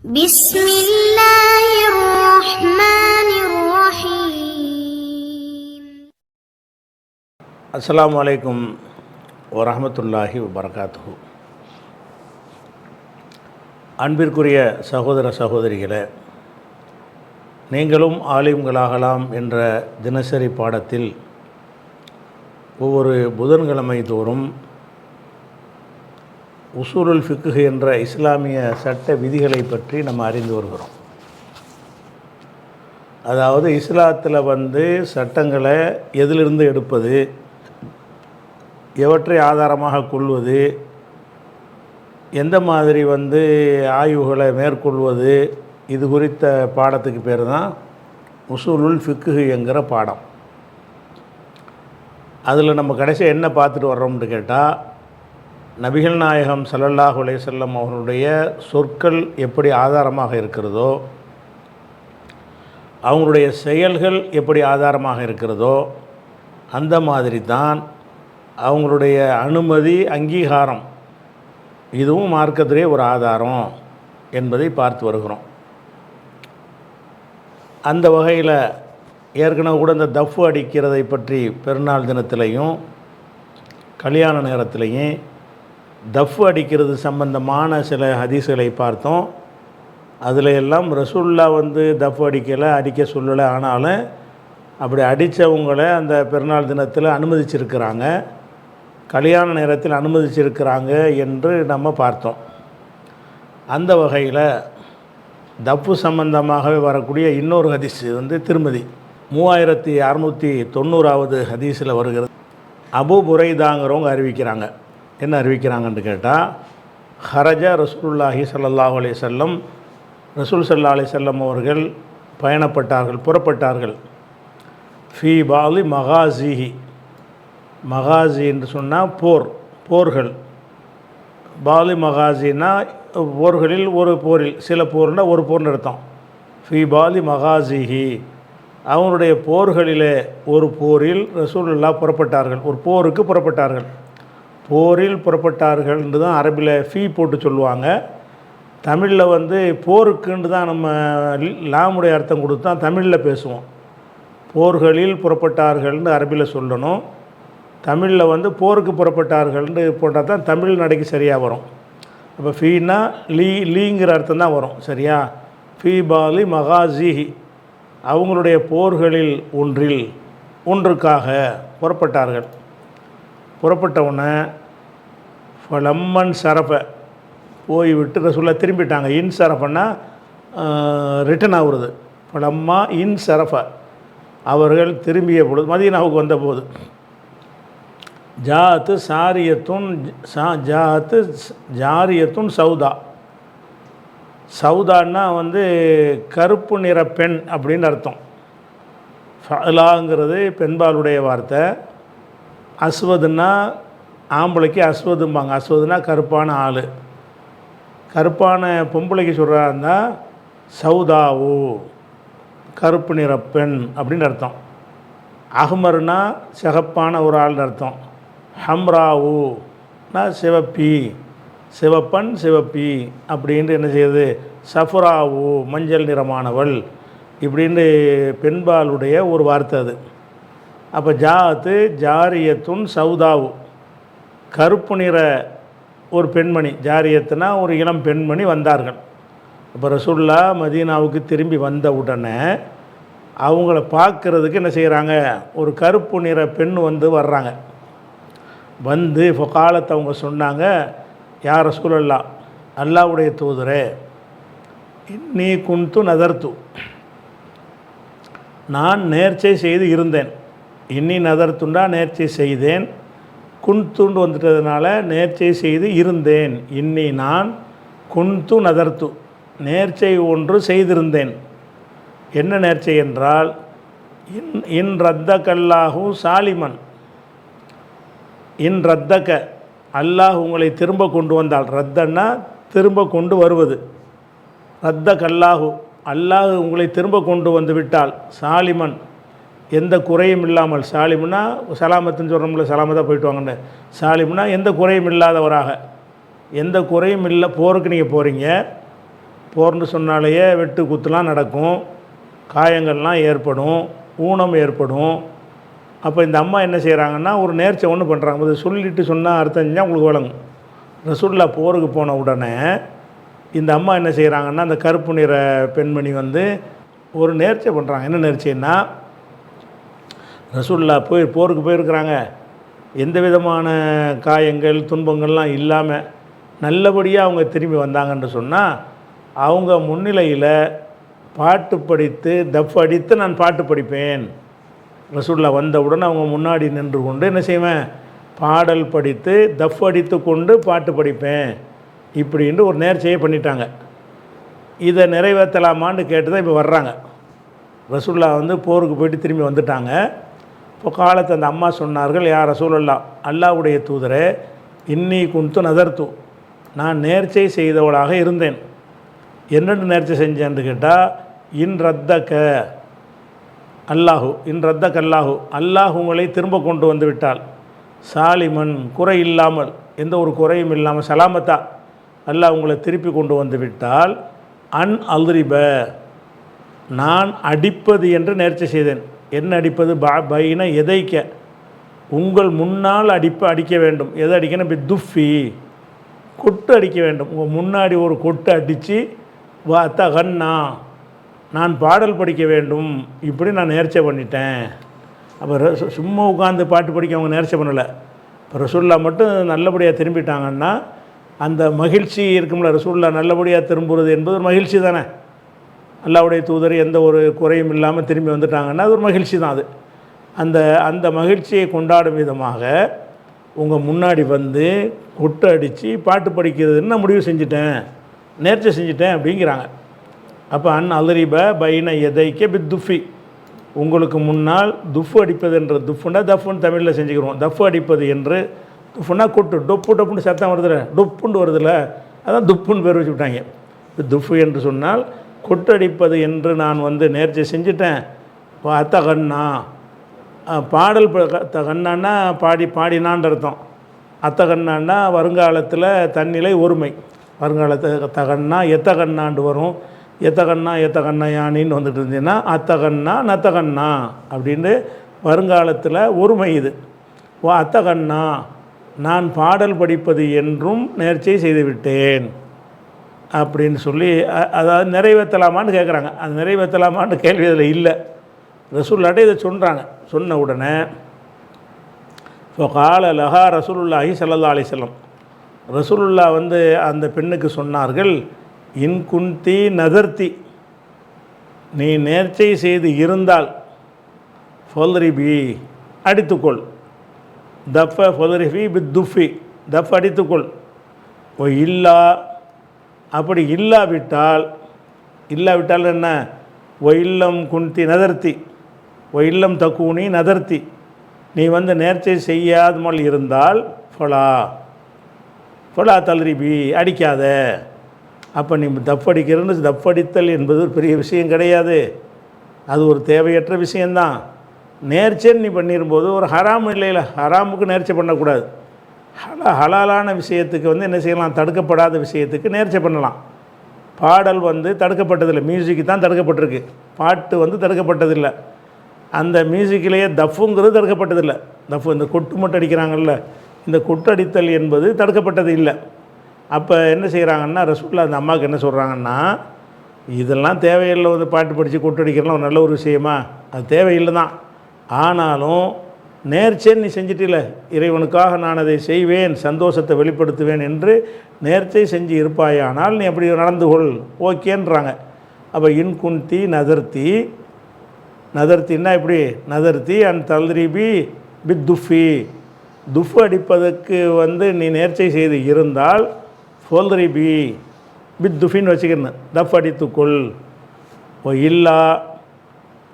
بسم الله الرحمن الرحيم. அஸ்ஸலாமு அலைக்கும் வரஹ்மத்துல்லாஹி வபரகாத்துஹு. அன்பிற்குரிய சகோதர சகோதரிகளே, நீங்களும் ஆலிம்களாகலாம் என்ற தினசரி பாடத்தில் ஒவ்வொரு புதன்கிழமை தோறும் உசூலுல் ஃபிக்ஹ் என்ற இஸ்லாமிய சட்ட விதிகளை பற்றி நம்ம அறிந்து வருகிறோம். அதாவது இஸ்லாத்தில் சட்டங்களை எதிலிருந்து எடுப்பது, எவற்றை ஆதாரமாக கொள்வது, எந்த மாதிரி ஆய்வுகளை மேற்கொள்வது, இது குறித்த பாடத்துக்கு பேர் தான் உசூலுல் ஃபிக்ஹ் என்கிற பாடம். அதில் நம்ம கடைசியாக என்ன பார்த்துட்டு வர்றோம்னு கேட்டால், நபிகள் நாயகம் ஸல்லல்லாஹு அலைஹி வஸல்லம் அவர்களுடைய சொற்கள் எப்படி ஆதாரமாக இருக்கிறதோ, அவங்களுடைய செயல்கள் எப்படி ஆதாரமாக இருக்கிறதோ, அந்த மாதிரி தான் அவங்களுடைய அனுமதி, அங்கீகாரம், இதுவும் மார்க்கத்திலே ஒரு ஆதாரம் என்பதை பார்த்து வருகிறோம். அந்த வகையில் ஏற்கனவே கூட இந்த தஃப் அடிக்கிறதை பற்றி பெருநாள் தினத்திலையும் கல்யாண நேரத்திலையும் தஃப் அடிக்கிறது சம்பந்தமான சில ஹதீஸ்களை பார்த்தோம். அதில் எல்லாம் ரசூல்லா தஃப் அடிக்க சொல்லலை. ஆனாலும் அப்படி அடித்தவங்களை அந்த பெருநாள் தினத்தில் அனுமதிச்சிருக்கிறாங்க, கல்யாண நேரத்தில் அனுமதிச்சிருக்கிறாங்க என்று நம்ம பார்த்தோம். அந்த வகையில் தஃப்பு சம்பந்தமாகவே வரக்கூடிய இன்னொரு ஹதீஸ் திருமதி 3690வது ஹதீஸில் வருகிறது. அபூ புரைதாங்கிறவங்க அறிவிக்கிறாங்க. என்ன அறிவிக்கிறாங்கன்னு கேட்டால், ஹரஜ ரசூலுல்லாஹி ஸல்லல்லாஹு அலைஹி வஸல்லம், ரசூல் ஸல்லல்லாஹு அலைஹி வஸல்லம் அவர்கள் புறப்பட்டார்கள். ஃபீ பாலி மகாசிஹி, மகாசி என்று சொன்னால் போர்கள். பாலி மகாசின்னா போர்களில் ஒரு போரில், சில போர்னால் ஒரு போர்னு அர்த்தம். ஃபீ பாலி மகாசிஹி, அவங்களுடைய போர்களிலே ஒரு போரில் ரசூலுல்லாஹ் புறப்பட்டார்கள், ஒரு போருக்கு புறப்பட்டார்கள். போரில் புறப்பட்டார்கள் என்று தான் அரபியில் ஃபீ போட்டு சொல்லுவாங்க. தமிழில் போருக்குன்னு தான் நம்ம லாமுடைய அர்த்தம் கொடுத்து தான் தமிழில் பேசுவோம். போர்களில் புறப்பட்டார்கள்னு அரபியில் சொல்லணும். தமிழில் போருக்கு புறப்பட்டார்கள்னு போட்டால் தான் தமிழ் நடைக்கு சரியாக வரும். அப்போ ஃபீனா லீங்கிற அர்த்தம் தான் வரும், சரியா? ஃபீ பாலி மகாசிஹி, அவங்களுடைய போர்களில் ஒன்றுக்காக புறப்பட்டார்கள். புறப்பட்டவுடனே ஃபலம்மன் சரஃப, போய்விட்டு ரசூலுல்லாஹ் திரும்பிட்டாங்க. இன் சரஃபன்னா ரிட்டன் ஆகுறது. ஃபலம்மா இன் சரஃப, அவர்கள் திரும்பிய பொழுது, மதீனாவுக்கு வந்தபோது, ஜாத்து ஜாரியத்துன் சௌதா. சௌதான்னா கருப்பு நிற பெண் அப்படின்னு அர்த்தம். ஃபலாங்கிறது பெண்பாலுடைய வார்த்தை. அஸ்வதுன்னா ஆம்பளைக்கு அஸ்வதும்பாங்க. அஸ்வதுனா கருப்பான ஆள். கருப்பான பொம்பளைக்கு சொல்கிறாருந்தா சௌதாவு, கருப்பு நிற பெண் அப்படின்னு அர்த்தம். அஹ்மர்னா சிகப்பான ஒரு ஆள்னு அர்த்தம். ஹம்ராவுனா சிவப்பி அப்படின்ட்டு என்ன செய்யுது, சஃப்ராவு மஞ்சள் நிறமானவள் இப்படின்னு பெண்பாலுடைய ஒரு வார்த்தை அது. அப்போ ஜாத்து ஜாரியத்துன் சௌதாவு, கருப்பு நிற ஒரு பெண்மணி. ஜாரியத்துனா ஒரு இளம் பெண்மணி வந்தார்கள். அப்போ ரசூலுல்லாஹ் மதீனாவுக்கு திரும்பி வந்த உடனே அவங்கள பார்க்குறதுக்கு என்ன செய்கிறாங்க, ஒரு கருப்பு நிற பெண் வர்றாங்க. ஃபகாலத், அவங்க சொன்னாங்க, யா ரசூலல்லாஹ், அல்லாஹ்வுடைய தூதரே, இன்னி குன்து நதர்த்து, நான் நேர்ச்சை செய்து இருந்தேன். இன்னி நதர்த்துண்டா நேர்ச்சை செய்தேன், குன்துண்டு வந்துட்டதுனால நேர்ச்சை செய்து இருந்தேன். இன்னி நான், குன்து நதர்த்து நேர்ச்சை ஒன்று செய்திருந்தேன். என்ன நேர்ச்சை என்றால், இன் ரத்தக்கல்லாஹு சாலிமன், இன் ரத்தக்க, அல்லாஹ் உங்களை திரும்ப கொண்டு வந்தால், ரத்தன்னா திரும்ப கொண்டு வருவது, ரத்த கல்லாஹு, அல்லாஹ் உங்களை திரும்ப கொண்டு வந்து விட்டால், சாலிமன் எந்த குறையும் இல்லாமல், சாலிம்னா சலாமத்துன்னு சொல்கிறோம்ல, சலாமத்தாக போயிட்டு வாங்கன்னு, சாலிம்னா எந்த குறையும் இல்லாதவராக, எந்த குறையும் இல்லை. போருக்கு நீங்கள் போகிறீங்க, போர்னு சொன்னாலேயே வெட்டு குத்துலாம் நடக்கும், காயங்கள்லாம் ஏற்படும், ஊனம் ஏற்படும். அப்போ இந்த அம்மா என்ன செய்கிறாங்கன்னா ஒரு நேர்ச்சை ஒன்று பண்ணுறாங்க. அது சொல்லிட்டு சொன்னால் அர்த்தம் செஞ்சால் உங்களுக்கு வழங்கும். ரசூலுல்லா போருக்கு போன உடனே இந்த அம்மா என்ன செய்கிறாங்கன்னா அந்த கருப்பு நிற பெண்மணி வந்து ஒரு நேர்ச்சை பண்ணுறாங்க. என்ன நேர்ச்சைன்னா, ரசூலுல்லா போருக்கு போயிருக்கிறாங்க, எந்த விதமான காயங்கள் துன்பங்கள்லாம் இல்லாமல் நல்லபடியாக அவங்க திரும்பி வந்தாங்கன்னு சொன்னால் அவங்க முன்னிலையில் பாட்டு படித்து தஃப் அடித்து நான் பாட்டு படிப்பேன். ரசூலுல்லா வந்தவுடன் அவங்க முன்னாடி நின்று கொண்டு என்ன செய்வேன், பாடல் படித்து தஃப் அடித்து கொண்டு பாட்டு படிப்பேன் இப்படின்னு ஒரு நேர்ச்சையை பண்ணிட்டாங்க. இதை நிறைவேற்றலாமான்னு கேட்டு தான் இப்போ வர்றாங்க. ரசூலுல்லா வந்து போருக்கு போயிட்டு திரும்பி வந்துட்டாங்க. இப்போ காலத்தை அந்த அம்மா சொன்னார்கள், யா ரசூலுல்லா, அல்லாஹ்வுடைய தூதரே, இன்னி குன்து நதர்த்து, நான் நேர்ச்சை செய்தவளாக இருந்தேன். என்னென்னு நேர்ச்சை செஞ்சேன்னு கேட்டால், இன் ரத்தக்க அல்லாஹு, அல்லாஹ் உங்களை திரும்ப கொண்டு வந்து விட்டால், சாலிமன் குறை இல்லாமல், எந்த ஒரு குறையும் இல்லாமல் சலாமத்தா அல்லாஹ் உங்களை திருப்பி கொண்டு வந்து விட்டால், அன் அல்ரிப, நான் அடிப்பது என்று நேர்ச்சை செய்தேன். என்ன அடிப்பது? பைன எதைக்க, உங்கள் முன்னால் அடிக்க வேண்டும். எதை அடிக்கணும்? துஃபி, கொட்டு அடிக்க வேண்டும். உங்கள் முன்னாடி ஒரு கொட்டு அடித்து தகன்னா, நான் பாடல் படிக்க வேண்டும், இப்படி நான் நேர்ச்சை பண்ணிட்டேன். அப்போ சும்மா உட்காந்து பாட்டு படிக்க அவங்க நேர்ச்சை பண்ணலை. இப்போ ரசூலுல்லா மட்டும் நல்லபடியாக திரும்பிட்டாங்கன்னா அந்த மகிழ்ச்சி இருக்கும்ல, ரசூலுல்லா நல்லபடியாக திரும்புறது என்பது ஒரு மகிழ்ச்சி தானே. அல்லாஹ்வுடைய தூதர் எந்த ஒரு குறையும் இல்லாமல் திரும்பி வந்துட்டாங்கன்னா அது ஒரு மகிழ்ச்சி தான். அது அந்த மகிழ்ச்சியை கொண்டாடும் விதமாக உங்கள் முன்னாடி வந்து கொட்டு அடித்து பாட்டு படிக்கிறதுன்னு நான் முடிவு செஞ்சுட்டேன், நேர்ச்சை செஞ்சுட்டேன் அப்படிங்கிறாங்க. அப்போ அன் அல்ரிப பைன எதைக்க துஃபி, உங்களுக்கு முன்னால் துஃபு அடிப்பது என்ற, துஃபுன்னா தஃப்புன்னு தமிழில் செஞ்சுக்கிறோம், தஃப்பு அடிப்பது என்று, துஃபுன்னா கொட்டு, டொப்பு டொப்புன்னு சத்தம் வருதுல, டொப்புன்னு வருதுல்ல, அதான் துப்புன்னு பேர் வச்சு விட்டாங்க. துஃபு என்று சொன்னால் கொட்டடிப்பது என்று நான் வந்து நேர்ச்சி செஞ்சுட்டேன். அத்தகண்ணா, பாடல் தகண்ணான்னா பாடினான்னு அர்த்தம். அத்தகண்ணான்னா வருங்காலத்தில் தன்னிலை ஒருமை. வருங்காலத்தை தகண்ணா எத்தகண்ணாண்டு வரும். எத்தகண்ணா யானின்னு வந்துட்டு இருந்தீங்கன்னா அத்தகண்ணா நத்தகண்ணா அப்படின்னு வருங்காலத்தில் ஒருமை. இது அத்தகண்ணா, நான் பாடல் படிப்பது என்றும் நேர்ச்சை செய்துவிட்டேன் அப்படின்னு சொல்லி, அதாவது நிறைவேற்றலாமான்னு கேட்குறாங்க. அது நிறைவேற்றலாமான்னு கேள்வி அதில் இல்லை. ரசூலுல்லாட்ட இதை சொல்கிறாங்க. சொன்ன உடனே இப்போ கால லஹா ரசூலுல்லாஹி ஸல்லல்லாஹு அலைஹி வஸல்லம், ரசூலுல்லா வந்து அந்த பெண்ணுக்கு சொன்னார்கள், இன் குந்தி நதர்த்தி, நீ நேர்ச்சை செய்து இருந்தால், ஃபொல்ரிபி அடித்துக்கொள், தஃப ஃபொல்ரிபி பித் துஃபி, தஃப் அடித்துக்கொள், ஓ இல்லா, அப்படி இல்லாவிட்டால் என்ன, ஒ இல்லம் குந்தி நதர்த்தி, ஒ இல்லம் தக்கூனி நதர்த்தி, நீ வந்து நேர்ச்சை செய்யாமல் இருந்தால் ஃபொலா தல்ரிபி அடிக்காத. அப்போ நீ தப்படிக்கிறன்னு, தப்படித்தல் என்பது ஒரு பெரிய விஷயம் கிடையாது, அது ஒரு தேவையற்ற விஷயந்தான். நேர்ச்சைன்னு நீ பண்ணிடும்போது ஒரு ஹராம் இல்லையில, ஹராமுக்கு நேர்ச்சை பண்ணக்கூடாது. ஹலாலான விஷயத்துக்கு வந்து என்ன செய்யலாம், தடுக்கப்படாத விஷயத்துக்கு நேர்ச்சை பண்ணலாம். பாடல் வந்து தடுக்கப்பட்டதில்லை, மியூசிக்கு தான் தடுக்கப்பட்டிருக்கு, பாட்டு வந்து தடுக்கப்பட்டதில்லை. அந்த மியூசிக்கிலேயே தஃப்புங்கிறது தடுக்கப்பட்டதில்லை. தஃப்பு இந்த கொட்டு மட்டும் அடிக்கிறாங்கல்ல, இந்த கொட்டு அடித்தல் என்பது தடுக்கப்பட்டது இல்லை. அப்போ என்ன செய்கிறாங்கன்னா ரசூலுல்லாஹ் அந்த அம்மாவுக்கு என்ன சொல்கிறாங்கன்னா, இதெல்லாம் தேவையில்லை, வந்து பாட்டு படித்து கொட்டு அடிக்கிறலாம் ஒரு நல்ல ஒரு விஷயமா, அது தேவையில்லை தான். ஆனாலும் நேர்ச்சைன்னு நீ செஞ்சிட்டில்ல, இறைவனுக்காக நான் அதை செய்வேன், சந்தோஷத்தை வெளிப்படுத்துவேன் என்று நேர்ச்சை செஞ்சு இருப்பாயானால் நீ அப்படி நடந்து கொள், ஓகேன்றாங்க. அப்போ இன் குந்தி நதர்த்தின்னா இப்படி நதர்த்தி அன் தல்ரிபி பித் துஃபி, துஃபு அடிப்பதற்கு வந்து நீ நேர்ச்சை செய்து இருந்தால் ஃபொல்ரிபி பித் துஃபின்னு வச்சுக்கணும், தஃப் அடித்துக்கொள். ஓ இல்லா,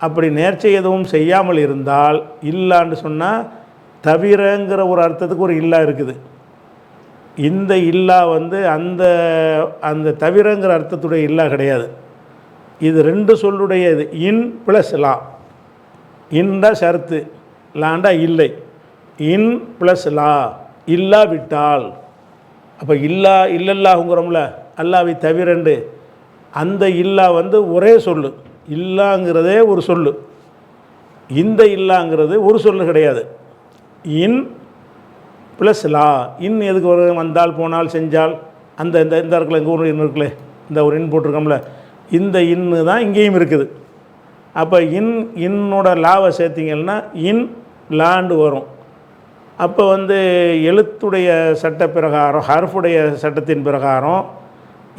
அப்படி நேர்ச்சை எதுவும் செய்யாமல் இருந்தால், இல்லான்னு சொன்னால் தவிரங்கிற ஒரு அர்த்தத்துக்கு ஒரு இல்லா இருக்குது. இந்த இல்லா வந்து அந்த தவிரங்கிற அர்த்தத்துடைய இல்லா கிடையாது. இது ரெண்டு சொல்லுடைய இது, இன் ப்ளஸ் லா. இன்டா ஷர்த்து, லாண்டா இல்லை. இன் ப்ளஸ் லா, இல்லாவிட்டால். அப்போ இல்லல்லாஹுங்கிறோம்ல, அல்லாவை தவிரண்டு, அந்த இல்லா வந்து ஒரே சொல்லு, இல்லாங்கிறதே ஒரு சொல்லு. இந்த இல்லாங்கிறது ஒரு சொல்லு கிடையாது. இன் ப்ளஸ் லா. இன் எதுக்கு வரும்? வந்தால், போனால், செஞ்சால். அந்த இந்த இந்த இருக்குல்ல, எங்கள் ஊர் இன் இருக்குல்ல, இந்த ஒரு இன் போட்டிருக்கோம்ல, இந்த இன்னு தான் இங்கேயும் இருக்குது. அப்போ இன்னோட லாவை சேர்த்திங்கன்னா இன் லாண்டு வரும். அப்போ வந்து எழுத்துடைய சட்ட பிரகாரம், ஹர்ஃபுடைய சட்டத்தின் பிரகாரம்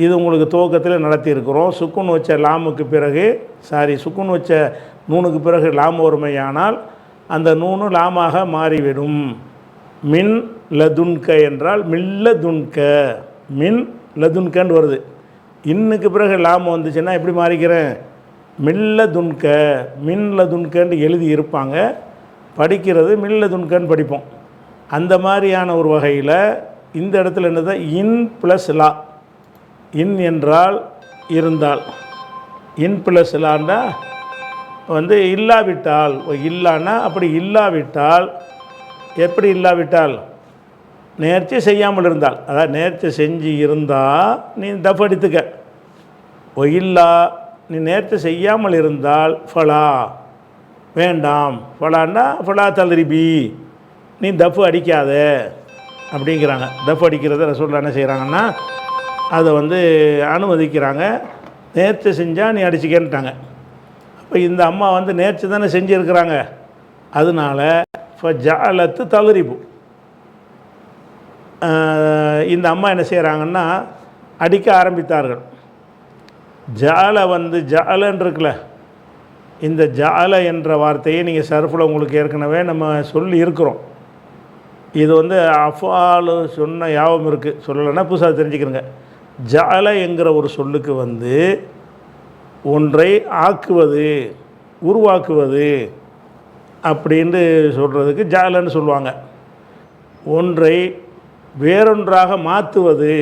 இது உங்களுக்கு துவக்கத்தில் நடத்தியிருக்கிறோம். சுக்குன் வச்ச லாமுக்கு பிறகு சுக்குன் வச்ச நூனுக்கு பிறகு லாம் ஒருமையானால் அந்த நூனு லாமாக மாறிவிடும். மின் லதுன்க என்றால் மில்லதுன்க, மின் லதுன்கன்னு வருது. இன்னுக்கு பிறகு லாம் வந்துச்சுன்னா எப்படி மாறிக்கிறேன்? மில்லதுன்க, மின் லதுன்கன்னு எழுதி இருப்பாங்க, படிக்கிறது மில்லதுன்கன்னு படிப்போம். அந்த மாதிரியான ஒரு வகையில் இந்த இடத்துல என்னது? இன் ப்ளஸ் லா. இன் என்றால் இருந்தால், இன் ப்ளஸ் லான்னா வந்து இல்லாவிட்டால், இல்லான்னா அப்படி இல்லாவிட்டால், எப்படி இல்லாவிட்டால்? நேர்ச்சி செய்யாமல் இருந்தால், அதாவது நேர்ச்சி செஞ்சு இருந்தால் நீ தப்பு அடித்துக்க. இல்லா நீ நேர்ச்சி செய்யாமல் இருந்தால் ஃபலா வேண்டாம். ஃபலான்னா ஃபலா தல்ரிபி, நீ தப்பு அடிக்காத அப்படிங்கிறாங்க. தப்பு அடிக்கிறத ரசூலுல்லாஹ் என்ன செய்கிறாங்கன்னா அதை வந்து அனுமதிக்கிறாங்க. நேர்ச்சி செஞ்சால் நீ அடிச்சுக்கன்ட்டாங்க. அப்போ இந்த அம்மா வந்து நேர்ச்சி தானே செஞ்சுருக்கிறாங்க. அதனால் ஜஅலத்து தல்ரிபு, இந்த அம்மா என்ன செய்கிறாங்கன்னா அடிக்க ஆரம்பித்தார்கள். ஜால வந்து ஜாலன்னு இருக்குல்ல, இந்த ஜால என்ற வார்த்தையை நீங்கள் சர்ஃபில் உங்களுக்கு ஏற்கனவே நம்ம சொல்லி இருக்கிறோம். இது வந்து அஃபாலு சொன்ன யாபம் இருக்குது, சொல்லலைன்னா புதுசாக தெரிஞ்சுக்கிறங்க. ஜால என்கிற ஒரு சொல்லுக்கு வந்து ஒன்றை ஆக்குவது, உருவாக்குவது அப்படின்னு சொல்கிறதுக்கு ஜாலன்னு சொல்லுவாங்க. ஒன்றை வேறொன்றாக மாற்றுவது,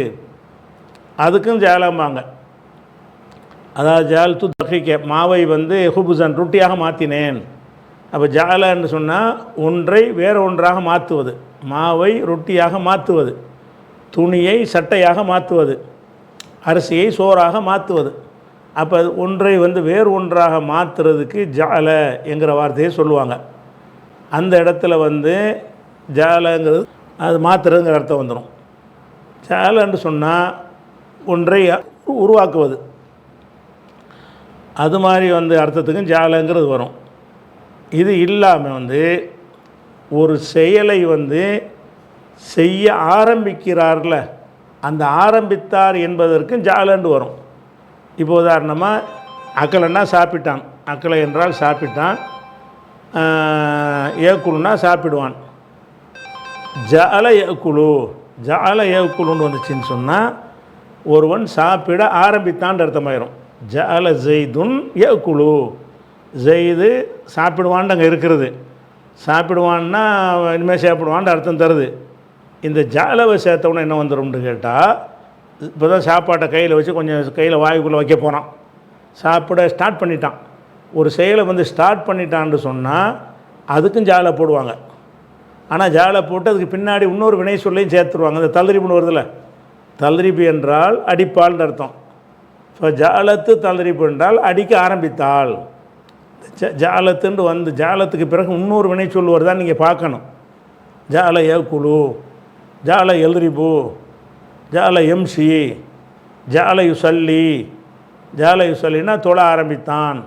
அதுக்கும் ஜாலம்பாங்க. அதாவது ஜால் து தகிக்க, மாவை வந்து ஹுபுசன் ரொட்டியாக மாற்றினேன். அப்போ ஜாலன்னு சொன்னால் ஒன்றை வேறு ஒன்றாக மாற்றுவது, மாவை ரொட்டியாக மாற்றுவது, துணியை சட்டையாக மாற்றுவது, அரிசியை சோறாக மாற்றுவது. அப்போ ஒன்றை வந்து வேறு ஒன்றாக மாற்றுறதுக்கு ஜால என்கிற வார்த்தையை சொல்லுவாங்க. அந்த இடத்துல வந்து ஜாலங்கிறது அது மாற்றுறதுங்கிற அர்த்தம் வந்துடும். ஜாலன்னு சொன்னால் ஒன்றை உருவாக்குவது, அது மாதிரி வந்து அர்த்தத்துக்கும் ஜாலங்கிறது வரும். இது இல்லாமல் வந்து ஒரு செயலை வந்து செய்ய ஆரம்பிக்கிறார்ல, அந்த ஆரம்பித்தார் என்பதற்கும் ஜாலன்னு வரும். இப்போ உதாரணமாக அக்கலைன்னா சாப்பிட்டான், அக்கலை என்றால் சாப்பிட்டான், ஏக்குலுன்னா சாப்பிடுவான். ஜால ஏக்குலு, ஜால ஏக்குலுன்னு வந்துச்சுன்னு சொன்னால் ஒருவன் சாப்பிட ஆரம்பித்தான்னு அர்த்தமாயிரும். ஜால ஜெய்துன் ஏக்குலு, ஜெய்து சாப்பிடுவான்னு அங்கே இருக்கிறது. சாப்பிடுவான்னா இனிமேல் சாப்பிடுவான்னு அர்த்தம் தருது. இந்த ஜாலவை சேர்த்தவொன்னே என்ன வந்துடும்னு கேட்டால், இப்போ தான் சாப்பாட்டை கையில் வச்சு கொஞ்சம் கையில் வாய்க்குள்ளே வைக்க போகிறான், சாப்பிட ஸ்டார்ட் பண்ணிட்டான். ஒரு செயலை வந்து ஸ்டார்ட் பண்ணிட்டான்னு சொன்னால் அதுக்கும் ஜாலை போடுவாங்க. ஆனால் ஜாலை போட்டு அதுக்கு பின்னாடி இன்னொரு வினை சொல்லையும் சேர்த்துருவாங்க. அந்த தல்ரிபுன்னு வருதில்ல, தல்ரிபு என்றால் அடிப்பாள்னு அர்த்தம். இப்போ ஜாலத்து தல்ரிபு என்றால் அடிக்க ஆரம்பித்தாள். ஜாலத்துன்னு வந்து ஜாலத்துக்கு பிறகு இன்னொரு வினை சொல் வருதான் நீங்கள் பார்க்கணும். ஜால ஏக்குலு, ஜால எல்ரிபு, ஜால எம்சி, ஜால யுசல்லி. ஜால யுசல்லினா தொழ ஆரம்பித்தான்,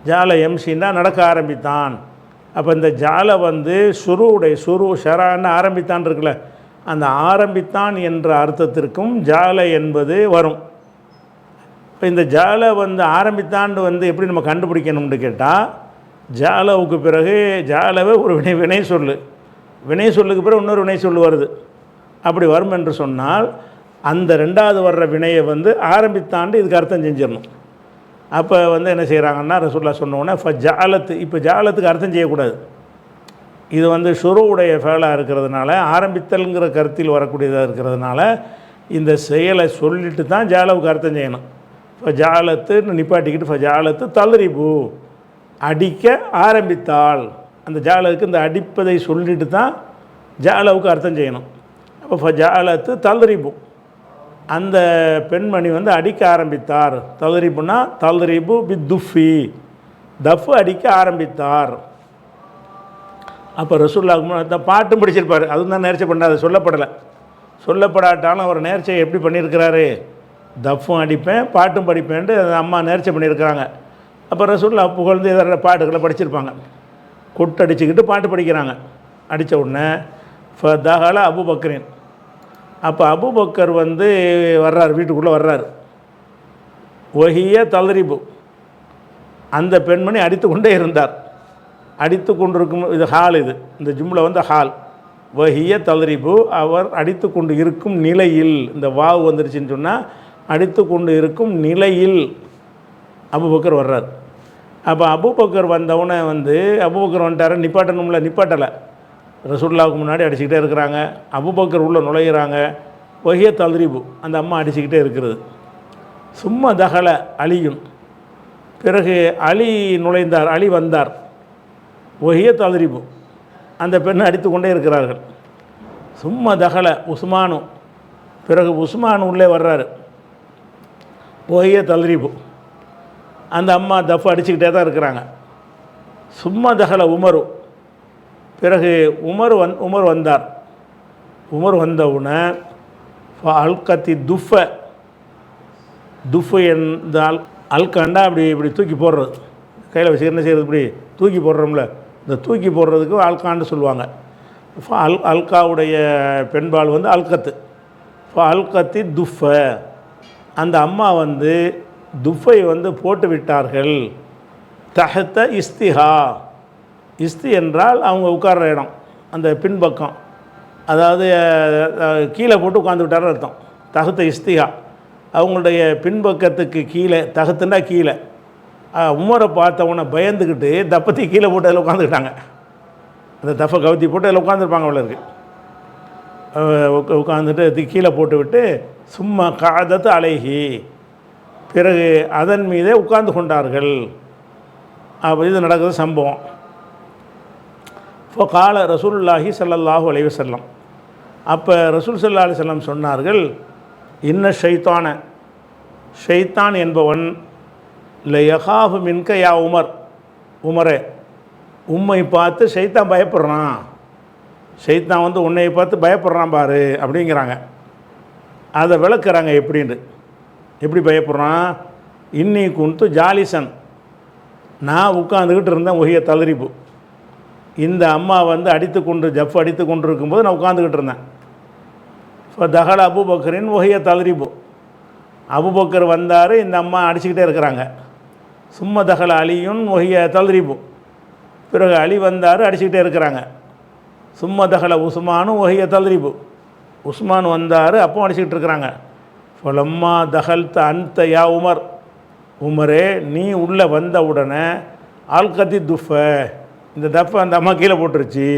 ஜால எம்சின்னா நடக்க ஆரம்பித்தான். அப்போ இந்த ஜால வந்து சுரு ஷரான்னு ஆரம்பித்தான் இருக்குல்ல, அந்த ஆரம்பித்தான் என்ற அர்த்தத்திற்கும் ஜால என்பது வரும். இப்போ இந்த ஜால வந்து ஆரம்பித்தாண்டு வந்து எப்படி நம்ம கண்டுபிடிக்கணும்னு கேட்டால், ஜாலவுக்கு பிறகு ஜாலவே ஒரு வினை சொல்லு, வினை சொல்லுக்கு பிறகு இன்னொரு வினை சொல்லு வருது. அப்படி வரும் என்று சொன்னால் அந்த ரெண்டாவது வர்ற வினையை வந்து ஆரம்பித்தாண்டு இதுக்கு அர்த்தம் செஞ்சிடணும். அப்போ வந்து என்ன செய்கிறாங்கன்னா ரசூலுல்லாஹ் சொன்னோன்னே ஜாலத்து, இப்போ ஜாலத்துக்கு அர்த்தம் செய்யக்கூடாது. இது வந்து ஷுருவுடைய ஃபேலாக இருக்கிறதுனால, ஆரம்பித்தல்ங்கிற கருத்தில் வரக்கூடியதாக இருக்கிறதுனால இந்த செயலை சொல்லிட்டு தான் ஜாலவுக்கு அர்த்தம் செய்யணும். இப்போ ஜாலத்துன்னு நிப்பாட்டிக்கிட்டு ஜாலத்து தல்ரிபு, அடிக்க ஆரம்பித்தாள். அந்த ஜாலத்துக்கு இந்த அடிப்பதை சொல்லிட்டு தான் ஜாலவுக்கு அர்த்தம் செய்யணும். அப்போ ஜாலத்து தல்ரிபு, அந்த பெண்மணி வந்து அடிக்க ஆரம்பித்தார். தல்ரிபுனா தல்ரிபு பி துஃபி, தஃப் அடிக்க ஆரம்பித்தார். அப்போ ரசூலுல்லாஹ் அந்த பாட்டும் படிச்சிருப்பார். அதுவும் தான் நேர்ச்சை பண்ணாது, சொல்லப்படலை. சொல்லப்படாட்டாலும் அவர் நேர்ச்சையை எப்படி பண்ணியிருக்கிறாரு, தஃப்பும் அடிப்பேன் பாட்டும் படிப்பேன்ட்டு அந்த அம்மா நேர்ச்சை பண்ணியிருக்கிறாங்க. அப்போ ரசூலுல்லாஹ் புகழ்ந்து எதிர பாட்டுகளை படிச்சிருப்பாங்க. கொட்டடிச்சுக்கிட்டு பாட்டு படிக்கிறாங்க. அடித்த உடனே ஃபதஹல அபூபக்கரின், அப்போ அபூபக்கர் வந்து வர்றார், வீட்டுக்குள்ளே வர்றார். ஒஹிய தல்ரிபு, அந்த பெண்மணி அடித்து கொண்டே இருந்தார். அடித்து கொண்டிருக்கும், இது ஹால், இது இந்த ஜும்ல வந்து ஹால். வஹிய தல்ரிபு, அவர் அடித்து கொண்டு இருக்கும் நிலையில், இந்த வாவு வந்துருச்சுன்னு சொன்னால் அடித்து கொண்டு இருக்கும் நிலையில் அபூபக்கர் வர்றார். அப்போ அபூபக்கர் வந்தவுடனே வந்து அபூபக்கர் வந்துட்டார, நிப்பாட்டணும்ல, நிப்பாட்டலை. ரசூலுல்லாஹ்வுக்கு முன்னாடி அடிச்சுக்கிட்டே இருக்கிறாங்க. அபூபக்கர் உள்ளே நுழையிறாங்க. வஹிய தல்ரிபு, அந்த அம்மா அடிச்சுக்கிட்டே இருக்கிறது. சும்மா தகல அலியும், பிறகு அலி நுழைந்தார், அலி வந்தார். ஒஹிய தல்ரிபு, அந்த பெண்ணை அடித்து கொண்டே இருக்கிறார்கள். சும்மா தகல உஸ்மானு, பிறகு உஸ்மான் உள்ளே வர்றாரு. ஒஹிய தல்ரிபு, அந்த அம்மா தஃப் அடிச்சுக்கிட்டே தான் இருக்கிறாங்க. சும்மா தகல உமரு, பிறகு உமர் வந்தார். உமர் வந்தவுடனே அல்கத்தி துஃப, துஃபு இந்த அல்கண்டா அப்படி இப்படி தூக்கி போடுறது, கையில் வச்சு என்ன செய்கிறது, இப்படி தூக்கி போடுறோம்ல, இந்த தூக்கி போடுறதுக்கு அல்கான்னு சொல்லுவாங்க. அல்காவுடைய பெண்பால் வந்து அல்கத்து. அல்கத்தி துஃப, அந்த அம்மா வந்து துஃபை வந்து போட்டு விட்டார்கள். தஹத்த இஸ்திஹா, இஸ்தி என்றால் அவங்க உட்கார்ற இடம், அந்த பின்பக்கம், அதாவது கீழே போட்டு உட்காந்து விட்டார்னு அர்த்தம். தஹத்த இஸ்திஹா, அவங்களுடைய பின்பக்கத்துக்கு கீழே, தகுத்துண்டா கீழே. உமரை பார்த்தவனை பயந்துக்கிட்டு தப்பத்தி கீழே போட்டு அதில் உட்காந்துக்கிட்டாங்க. அந்த தஃபை கவுத்தி போட்டு அதில் உட்காந்துருப்பாங்க. அவளுக்கு உட்காந்துட்டு கீழே போட்டு விட்டு சும்மா காதத்து அலைகி, பிறகு அதன் மீதே உட்கார்ந்து கொண்டார்கள். அப்போ இது நடக்குது சம்பவம். இப்போ கால ரசூலுல்லாஹி ஸல்லல்லாஹு அலைஹி வஸல்லம், அப்போ ரசூல் ஸல்லல்லாஹு அலைஹி வஸல்லம் சொன்னார்கள், இன்ன ஷைத்தான, ஷைத்தான் என்பவன் லயகாஃபு மின்க யா உமர், உமரே, உம்மை பார்த்து ஷைத்தான் பயப்படுறான், ஷைத்தான் வந்து உன்னை பார்த்து பயப்படுறான் பாரு அப்படிங்கிறாங்க. அதை விளக்குறாங்க எப்படின்னு. எப்படி பயப்படுறான், இன்னி குந்து ஜாலிசன், நான் உட்காந்துக்கிட்டு இருந்தேன். ஒஹிய தல்ரிபு, இந்த அம்மா வந்து அடித்து கொண்டு ஜஃப் அடித்து கொண்டு இருக்கும்போது நான் உட்காந்துக்கிட்டு இருந்தேன். இப்போ தஹல அபூபக்கரின் ஒஹிய தல்ரிபு, அபூபக்கர் வந்தார், இந்த அம்மா அடிச்சுக்கிட்டே இருக்கிறாங்க. சும்மா தஹல அலியும் ஒஹிய தல்ரிபு, பிறகு அலி வந்தார், அடிச்சுக்கிட்டே இருக்கிறாங்க. சும்மா தஹல உஸ்மானும் ஒஹிய தல்ரிபு, உஸ்மான் வந்தார், அப்போ அடிச்சுக்கிட்டு இருக்கிறாங்க. ஃபலம்மா தஹல்த அன்த யா உமர், உமரே நீ உள்ளே வந்த உடனே ஆல்கத்தி துஃப, இந்த தஃபை அந்த அம்மா கீழே போட்டுருச்சு,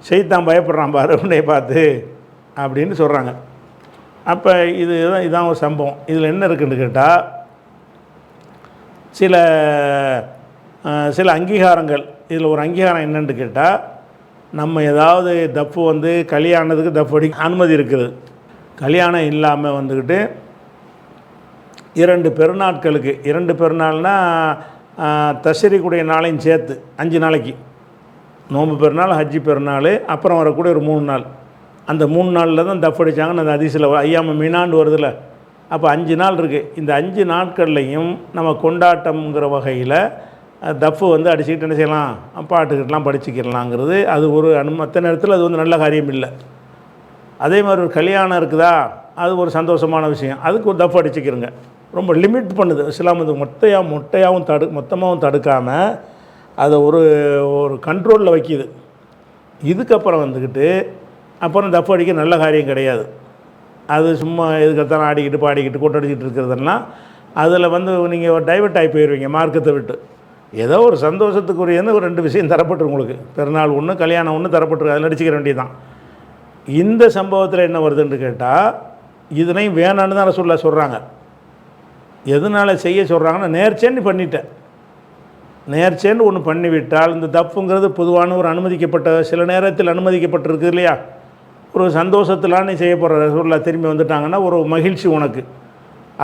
ஷைத்தான் பயப்படுறான் பாரு உன்னை பார்த்து அப்படின்னு சொல்கிறாங்க. அப்போ இதுதான் ஒரு சம்பவம். இதில் என்ன இருக்குன்னு கேட்டால், சில அங்கீகாரங்கள். இதில் ஒரு அங்கீகாரம் என்னென்னு கேட்டால், நம்ம ஏதாவது தப்பு வந்து கல்யாணத்துக்கு தப்பு அடிக்க அனுமதி இருக்குது. கல்யாணம் இல்லாமல் வந்துக்கிட்டு 2 பெருநாட்களுக்கு, 2 பெருநாள்னால் தஷ்ரீக்குடைய நாளையும் சேர்த்து 5 நாளைக்கு, நோம்பு பெருநாள், ஹஜ்ஜி பெருநாள், அப்புறம் வரக்கூடிய ஒரு 3 நாள், அந்த 3 நாளில் தான் தப்பு அடித்தாங்கன்னு அந்த ஹதீஸில் ஐயாம மீனாண்டு வருதில்ல. அப்போ 5 நாள் இருக்குது. இந்த 5 நாட்கள்லையும் நம்ம கொண்டாட்டம்ங்கிற வகையில் தப்பு வந்து அடிச்சுக்கிட்டு என்ன செய்யலாம், பாட்டுக்கிட்டலாம் படிச்சுக்கிடலாங்கிறது அது ஒரு மற்ற நேரத்தில் அது வந்து நல்ல காரியம் இல்லை. அதே மாதிரி ஒரு கல்யாணம் இருக்குதா, அது ஒரு சந்தோஷமான விஷயம், அதுக்கு ஒரு தப்பு அடிச்சுக்கிறங்க. ரொம்ப லிமிட் பண்ணுது இஸ்லாம். அது மொத்தமாகவும் தடுக்காமல் அதை ஒரு கண்ட்ரோலில் வைக்கிது. இதுக்கப்புறம் வந்துக்கிட்டு அப்புறம் தப்பு அடிக்க நல்ல காரியம் கிடையாது. அது சும்மா எதுக்கத்தான் ஆடிக்கிட்டு பாடிக்கிட்டு கொட்டடிக்கிட்டு இருக்கிறதெல்லாம் அதில் வந்து நீங்கள் டைவர்ட் ஆகி போயிடுவீங்க மார்க்கத்தை விட்டு. ஏதோ ஒரு சந்தோஷத்துக்குரியன்னு ஒரு 2 விஷயம் தரப்பட்டு, உங்களுக்கு பெருநாள் ஒன்று கல்யாணம் ஒன்று தரப்பட்டுருக்கு, அதில் அடிச்சுக்கிற வேண்டியதுதான். இந்த சம்பவத்தில் என்ன வருதுன்னு கேட்டால், இதனையும் வேணான்னு தான் ரசூலுல்லாஹ் சொல்கிறாங்க. எதனால் செய்ய சொல்கிறாங்கன்னா, நேர்ச்சேன்னு பண்ணிட்டேன், நேர்ச்சேன்னு ஒன்று பண்ணிவிட்டால், இந்த தப்புங்கிறது பொதுவான ஒரு அனுமதிக்கப்பட்ட, சில நேரத்தில் அனுமதிக்கப்பட்டிருக்கு இல்லையா, ஒரு சந்தோஷத்தில் நீ செய்ய போகிற, ரசூலுல்லாஹ் திரும்பி வந்துட்டாங்கன்னா ஒரு மகிழ்ச்சி உனக்கு.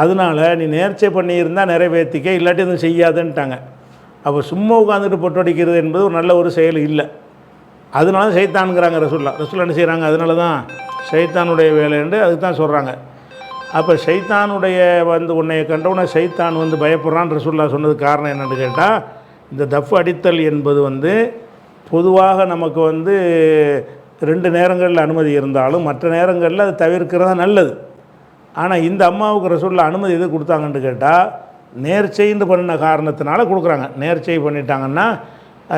அதனால் நீ நேர்ச்சை பண்ணியிருந்தால் நிறைவேற்றிக்க, இல்லாட்டி எதுவும் செய்யாதுன்ட்டாங்க. அப்போ சும்மா உட்காந்துட்டு பொட்டடிக்கிறது என்பது ஒரு நல்ல ஒரு செயல் இல்லை. அதனால சைத்தானுங்கிறாங்க ரசூலுல்லாஹ் என்ன செய்கிறாங்க, அதனால தான் சைத்தானுடைய வேலைன்னு அதுக்கு தான் சொல்கிறாங்க. அப்போ சைத்தானுடைய உன்னை கண்டவுடனே சைத்தான் பயப்படுறான்னு ரசூலுல்லாஹ் சொன்னதுக்கு காரணம் என்னென்னு கேட்டால், இந்த தஃப் அடித்தல் என்பது பொதுவாக நமக்கு 2 நேரங்களில் அனுமதி இருந்தாலும் மற்ற நேரங்களில் அது தவிர்க்கிறது நல்லது. ஆனால் இந்த அம்மாவுக்கு ரசூலுல்லாஹ் அனுமதி எது கொடுத்தாங்கன்னு கேட்டால், நேர்ச்சைன்னு பண்ணின காரணத்தினால கொடுக்குறாங்க. நேர்ச்சை பண்ணிட்டாங்கன்னா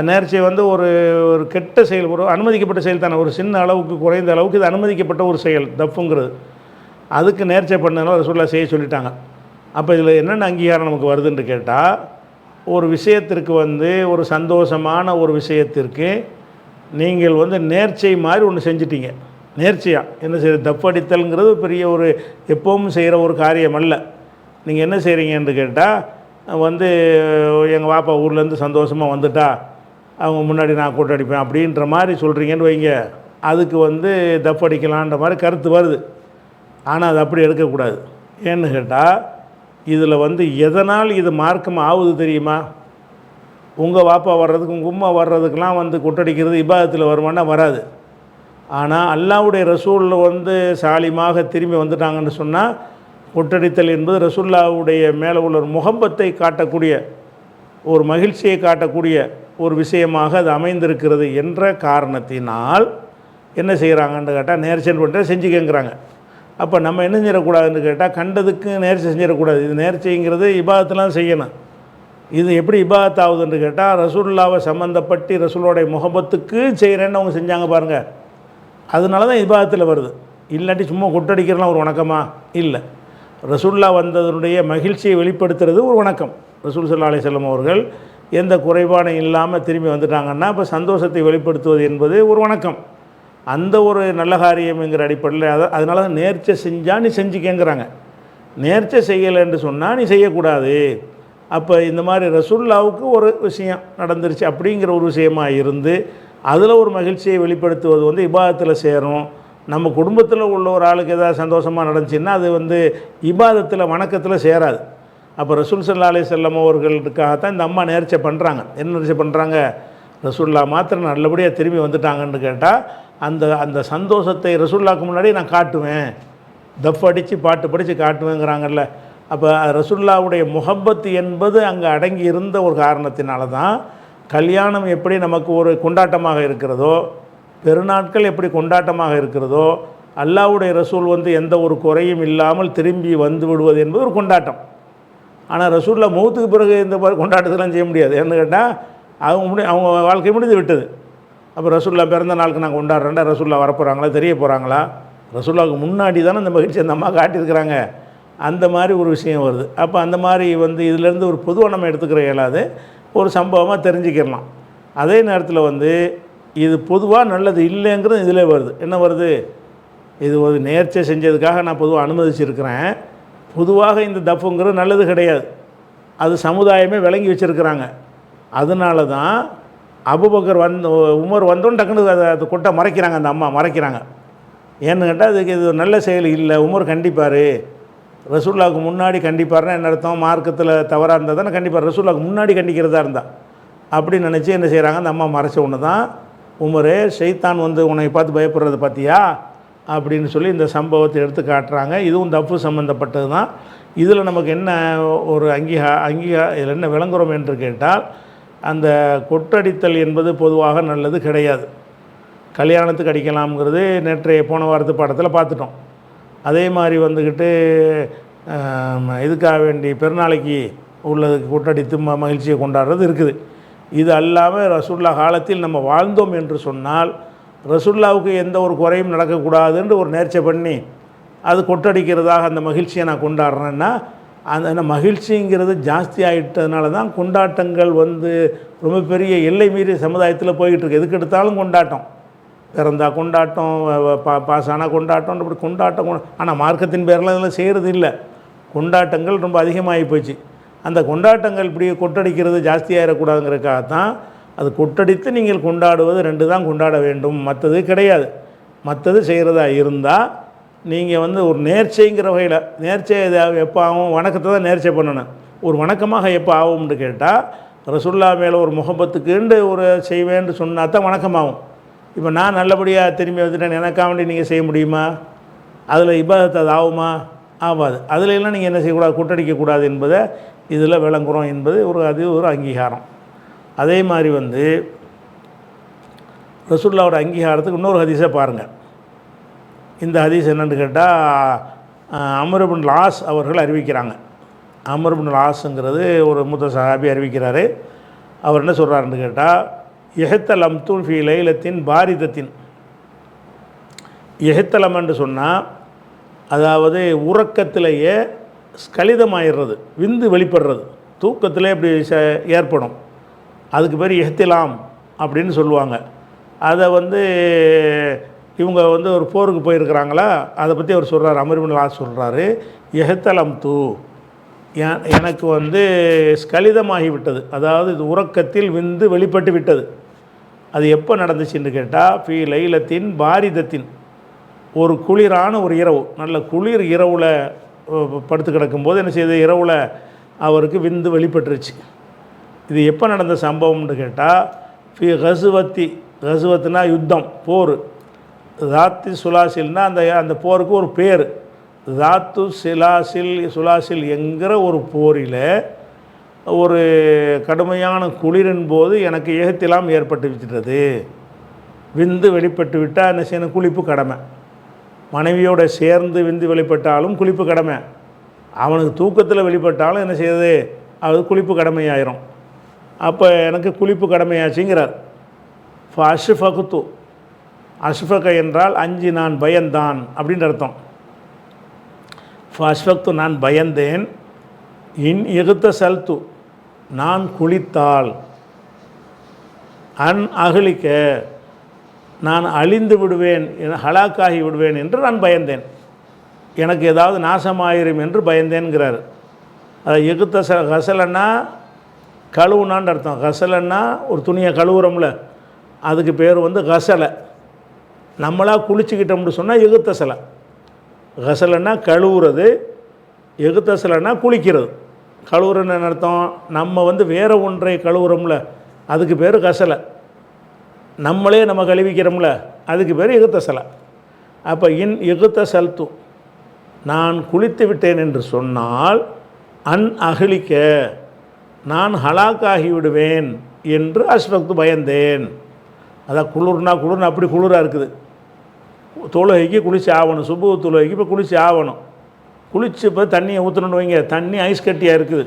நேர்ச்சை ஒரு கெட்ட செயல், ஒரு அனுமதிக்கப்பட்ட செயல் தானே, ஒரு சின்ன அளவுக்கு குறைந்த அளவுக்கு இது அனுமதிக்கப்பட்ட ஒரு செயல் தப்புங்கிறது. அதுக்கு நேர்ச்சை பண்ணதுனால ரசூலுல்லாஹ் செய்ய சொல்லிட்டாங்க. அப்போ இதில் என்னென்ன அங்கீகாரம் நமக்கு வருதுன்னு கேட்டால், ஒரு விஷயத்திற்கு ஒரு சந்தோஷமான ஒரு விஷயத்திற்கு நீங்கள் நேர்ச்சை மாதிரி ஒன்று செஞ்சிட்டீங்க. நேர்ச்சையாக என்ன செய்ய, தப்படித்தல்ங்கிறது பெரிய ஒரு எப்பவும் செய்கிற ஒரு காரியம் அல்ல. நீங்கள் என்ன செய்கிறீங்கன்னு கேட்டால், எங்கள் வாப்பா ஊர்லேருந்து சந்தோஷமாக வந்துட்டா அவங்க முன்னாடி நான் கூட்டடிப்பேன் அப்படின்ற மாதிரி சொல்கிறீங்கன்னு வைங்க, அதுக்கு தப்படிக்கலான்ற மாதிரி கருத்து வருது. ஆனால் அது அப்படி எடுக்கக்கூடாது. ஏன்னு கேட்டால், இதில் எதனால் இது மார்க்கம் ஆகுது தெரியுமா? உங்கள் வாப்பா வர்றதுக்கு உங்கள் உம்மா வர்றதுக்கெலாம் கொட்டடிக்கிறது இபாதத்தில் வருமானா வராது. ஆனால் அல்லாஹ்வுடைய ரசூல் சாலிமாக திரும்பி வந்துட்டாங்கன்னு சொன்னால், கொட்டடித்தல் என்பது ரசூலுல்லாஹ்வுடைய மேலே உள்ள ஒரு முகப்பத்தை காட்டக்கூடிய, ஒரு மகிழ்ச்சியை காட்டக்கூடிய ஒரு விஷயமாக அது அமைந்திருக்கிறது என்ற காரணத்தினால் என்ன செய்கிறாங்கன்னு கேட்டால், நேர்ச்சைன்னு பண்ணிட்டு செஞ்சுக்கங்கிறாங்க. அப்போ நம்ம என்ன செஞ்சிடக்கூடாதுன்னு கேட்டால், கண்டதுக்கு நேர்ச்சி செஞ்சிடக்கூடாது. இது நேர்ச்சிங்கிறது இபாதத்தெலாம் செய்யணும். இது எப்படி இபாதத் ஆகுதுன்னு கேட்டால், ரசூலுல்லாவை சம்மந்தப்பட்டு ரசூலோடைய முகப்பத்துக்கு செய்கிறேன்னு அவங்க செஞ்சாங்க பாருங்கள், அதனால தான் இபாதத்தில் வருது. இல்லாட்டி சும்மா கொட்டடிக்கிறலாம் ஒரு வணக்கமா இல்லை. ரசூலுல்லாஹ் வந்ததனுடைய மகிழ்ச்சியை வெளிப்படுத்துறது ஒரு வணக்கம். ரசூல் ஸல்லல்லாஹு அலைஹி வஸல்லம் அவர்கள் எந்த குறைபாடும் இல்லாமல் திரும்பி வந்துட்டாங்கன்னா இப்போ சந்தோஷத்தை வெளிப்படுத்துவது என்பது ஒரு வணக்கம். அந்த ஒரு நல்ல காரியம்ங்கிற அடிப்படையில் அதனால தான் நேர்ச்சை செஞ்சால் நீ செஞ்சுக்கங்கிறாங்க. நேர்ச்சை செய்யலைன்னு சொன்னால் நீ செய்யக்கூடாது. அப்போ இந்த மாதிரி ரசூலுல்லாவுக்கு ஒரு விஷயம் நடந்துருச்சு அப்படிங்கிற ஒரு விஷயமாக இருந்து அதில் ஒரு மகிழ்ச்சியை வெளிப்படுத்துவது இபாதத்தில் சேரும். நம்ம குடும்பத்தில் உள்ள ஒரு ஆளுக்கு ஏதாவது சந்தோஷமாக நடந்துச்சுன்னா அது இபாதத்தில் வணக்கத்தில் சேராது. அப்போ ரசூல் ஸல்லல்லாஹு அலைஹி வஸல்லம் அவர்களுக்காகத்தான் இந்த அம்மா நேர்ச்சை பண்ணுறாங்க. என்ன நேர்ச்சை பண்ணுறாங்க? ரசூலுல்லாஹ் மாத்திரம் நல்லபடியாக திரும்பி வந்துட்டாங்கன்னு கேட்டால் அந்த சந்தோஷத்தை ரசூலுல்லாஹ்க்கு முன்னாடி நான் காட்டுவேன், தஃப் அடித்து பாட்டு படித்து காட்டுவேங்கிறாங்கல்ல. அப்போ ரசூலுல்லாஹ்வுடைய முஹப்பத் என்பது அங்கே அடங்கி இருந்த ஒரு காரணத்தினால தான் கல்யாணம் எப்படி நமக்கு ஒரு கொண்டாட்டமாக இருக்கிறதோ, பெருநாட்கள் எப்படி கொண்டாட்டமாக இருக்கிறதோ, அல்லாஹ்வுடைய ரசூல் எந்த ஒரு குறையும் இல்லாமல் திரும்பி வந்து விடுவது என்பது ஒரு கொண்டாட்டம். ஆனால் ரசூலுல்லாஹ் மௌத்துக்கு பிறகு இந்த மாதிரி கொண்டாட்டத்தெல்லாம் செய்ய முடியாது. ஏன்னு கேட்டால் அவங்க வாழ்க்கை முடிந்து விட்டது. அப்போ ரசூலுல்லாஹ் பிறந்த நாளுக்கு நாங்கள் கொண்டாடுறேன்டா, ரசூலுல்லாஹ் வரப்போகிறாங்களா, தெரிய போகிறாங்களா? ரசூலுல்லாஹ்வுக்கு முன்னாடி தானே இந்த மகிழ்ச்சி அந்த அம்மா காட்டியிருக்கிறாங்க. அந்த மாதிரி ஒரு விஷயம் வருது. அப்போ அந்த மாதிரி இதிலேருந்து ஒரு பொதுவாக நம்ம எடுத்துக்கிற இயலாது, ஒரு சம்பவமாக தெரிஞ்சுக்கிடலாம். அதே நேரத்தில் இது பொதுவாக நல்லது இல்லைங்கிறது இதிலே வருது. என்ன வருது? இது ஒரு நேர்ச்சை செஞ்சதுக்காக நான் பொதுவாக அனுமதிச்சிருக்கிறேன். பொதுவாக இந்த தப்புங்கிறது நல்லது கிடையாது. அது சமுதாயமே விளங்கி வச்சுருக்கிறாங்க. அதனால தான் அபூபக்கர் உமர் வந்தோன்னு டக்குன்னு அதை கொட்டை மறைக்கிறாங்க, அந்த அம்மா மறைக்கிறாங்க. ஏன்னு கேட்டால் அதுக்கு இது ஒரு நல்ல செயல் இல்லை. உமர் கண்டிப்பார், ரசூலுல்லாஹ்வுக்கு முன்னாடி கண்டிப்பார்னா என்ன அர்த்தம்? மார்க்கத்தில் தவறாக இருந்தால் தானே கண்டிப்பார், ரசூலுல்லாஹ்வுக்கு முன்னாடி கண்டிக்கிறதா இருந்தால் அப்படின்னு நினச்சி என்ன செய்கிறாங்க, அந்த அம்மா மறைச்ச ஒன்று தான் உமரே ஷைத்தான் உன்னை பார்த்து பயப்படுறது பார்த்தியா அப்படின்னு சொல்லி இந்த சம்பவத்தை எடுத்து காட்டுறாங்க. இதுவும் தப்பு சம்மந்தப்பட்டது தான். இதில் நமக்கு என்ன ஒரு இதில் என்ன விளங்குறோம் என்று கேட்டால், அந்த கொட்டடித்தல் என்பது பொதுவாக நல்லது கிடையாது. கல்யாணத்துக்கு அடிக்கலாம்ங்கிறது நேற்றைய போன வாரத்து பாடத்தில் பார்த்துட்டோம். அதே மாதிரி இதுக்காக வேண்டி பெருநாளைக்கு உள்ளதுக்கு கொட்டடித்து மகிழ்ச்சியை கொண்டாடுறது இருக்குது. இது அல்லாமல் ரசூலுல்லாஹ் காலத்தில் நம்ம வாழ்ந்தோம் என்று சொன்னால் ரசூலுல்லாஹ்வுக்கு எந்த ஒரு குறையும் நடக்கக்கூடாதுன்னு ஒரு நேர்ச்சை பண்ணி அது கொட்டடிக்கிறதாக அந்த மகிழ்ச்சியை நான் கொண்டாடுறேன்னா, அந்த மகிழ்ச்சிங்கிறது ஜாஸ்தி ஆகிட்டதுனால தான் கொண்டாட்டங்கள் ரொம்ப பெரிய எல்லை மீறி சமுதாயத்தில் போய்கிட்டு இருக்குது. எதுக்கு எடுத்தாலும் கொண்டாட்டம், பிறந்தா கொண்டாட்டம், பாஸானா கொண்டாட்டம், இப்படி கொண்டாட்டம். ஆனால் மார்க்கத்தின் பேரெலாம் இதெல்லாம் செய்கிறது இல்லை. கொண்டாட்டங்கள் ரொம்ப அதிகமாகி போச்சு. அந்த கொண்டாட்டங்கள் இப்படி கொட்டடிக்கிறது ஜாஸ்தியாகிடக்கூடாதுங்கிறதுக்காகத்தான் அது கொட்டடித்து நீங்கள் கொண்டாடுவது 2 தான் கொண்டாட வேண்டும், மற்றது கிடையாது. மற்றது செய்கிறதா இருந்தால் நீங்கள் வந்து ஒரு நேர்ச்சைங்கிற வகையில் நேர்ச்சை எப்போ ஆகும், வணக்கத்தை தான் நேர்ச்சை பண்ணணும். ஒரு வணக்கமாக எப்போ ஆகும்னு கேட்டால் ரசுல்லா மேலே ஒரு முகப்பத்துக்குண்டு ஒரு செய்வேன்னு சொன்னால் தான் வணக்கமாகும். இப்போ நான் நல்லபடியாக திரும்பி வந்துட்டேன், எனக்காக வேண்டி நீங்கள் செய்ய முடியுமா? அதில் இபாதத் அது ஆகுமா? ஆகாது. அதில் எல்லாம் நீங்கள் என்ன செய்யக்கூடாது, கூட்டடிக்கக்கூடாது என்பதை இதில் விளங்குறோம் என்பது அது ஒரு அங்கீகாரம். அதே மாதிரி வந்து ரசூலுல்லாவோட அங்கீகாரத்துக்கு இன்னொரு ஹதீஸை பாருங்கள். இந்த ஹதீஸ் என்னென்னு கேட்டால் அம்ர் இப்னு லாஸ் அவர்கள் அறிவிக்கிறாங்க. அம்ர் இப்னு லாஸுங்கிறது ஒரு மூத்த சஹாபி அறிவிக்கிறாரு. அவர் என்ன சொல்கிறாருன்னு கேட்டால், எஹத்தலம்து ஃபீ லைலத்தின் பாரிதத்தின். எஹத்தலம் என்று சொன்னால் அதாவது உறக்கத்திலேயே ஸ்கலிதமாயிடுறது, விந்து வெளிப்படுறது, தூக்கத்திலே இப்படி ஏற்படும். அதுக்கு பேர் எஹ்திலாம் அப்படின்னு சொல்லுவாங்க. அதை வந்து இவங்க வந்து ஒரு போருக்கு போயிருக்கிறாங்களா, அதை பற்றி அவர் சொல்கிறார். அம்ர் இப்னு லாஸ் சொல்கிறாரு, எஹ்தலம்து எனக்கு வந்து ஸ்கலிதமாகி விட்டது, அதாவது இது உறக்கத்தில் விந்து வெளிப்பட்டு விட்டது. அது எப்போ நடந்துச்சுன்னு கேட்டால், ஃபீ லைலத்தின் பாரிதத்தின், ஒரு குளிரான ஒரு இரவு, நல்ல குளிர் இரவில் படுத்து கிடக்கும்போது என்ன செய்யுது, இரவில் அவருக்கு விந்து வெளிப்பட்டுருச்சு. இது எப்போ நடந்த சம்பவம்னு கேட்டால், ஃபி கசுவத்துனா யுத்தம், போர். தாத்து சுலாசில்னா அந்த போருக்கு ஒரு பேர். தாத்து சுலாசில் என்கிற ஒரு போரில் ஒரு கடுமையான குளிரின் போது எனக்கு ஏகத்திலாம் ஏற்பட்டு விட்டது. விந்து வெளிப்பட்டு விட்டால் என்ன செய்யணும், குளிப்பு கடமை. மனைவியோடு சேர்ந்து விந்து வெளிப்பட்டாலும் குளிப்பு கடமை. அவனுக்கு தூக்கத்தில் வெளிப்பட்டாலும் என்ன செய்யுது, அது குளிப்பு கடமையாயிரும். அப்போ எனக்கு குளிப்பு கடமையாச்சுங்கிறார். அஷ்ஃபக்து, அஷ்ஃபக என்றால் அஞ்சு, நான் பயந்தான் அப்படின்ற அர்த்தம். அஷ்ஃபக்து, நான் பயந்தேன். இன் இகுத்தசல்து, நான் குளித்தால். அன் அகலிக்க, நான் அழிந்து விடுவேன், ஹலாக்காகி விடுவேன் என்று நான் பயந்தேன். எனக்கு ஏதாவது நாசமாயிரும் என்று பயந்தேன்கிறார். அது கசலன்னா கழுவுனான்னு அர்த்தம். கசலன்னா ஒரு துணியை கழுவுறோம்ல, அதுக்கு பேர் வந்து கசலை. நம்மளாக குளிச்சுக்கிட்டோம்னு சொன்னால் எகுத்தசலை. கசலன்னா கழுவுறது, எகுத்தசலைன்னா குளிக்கிறது. கழுவுறன்னு அர்த்தம். நம்ம வந்து வேறு ஒன்றை கழுவுறோம்ல, அதுக்கு பேர் கசலை. நம்மளே நம்ம கழுவிக்கிறோம்ல, அதுக்கு பேர் எகுத்தசலை. அப்போ இன் எகுத்தசல்து, நான் குளித்து விட்டேன் என்று சொன்னால், அன் அகலிக்க, நான் ஹலாக்காகி விடுவேன் என்று அஷ்ஃபக்து பயந்தேன். அதான் குளிர்னா அப்படி குளிராக இருக்குது. தொழுகைக்கு குளிச்சு ஆகணும், சுபு தொழுகைக்கு இப்போ குளிச்சு ஆகணும். குளிச்சு இப்போ தண்ணியை ஊற்றணுன்னு வைங்க, தண்ணி ஐஸ் கட்டியாக இருக்குது.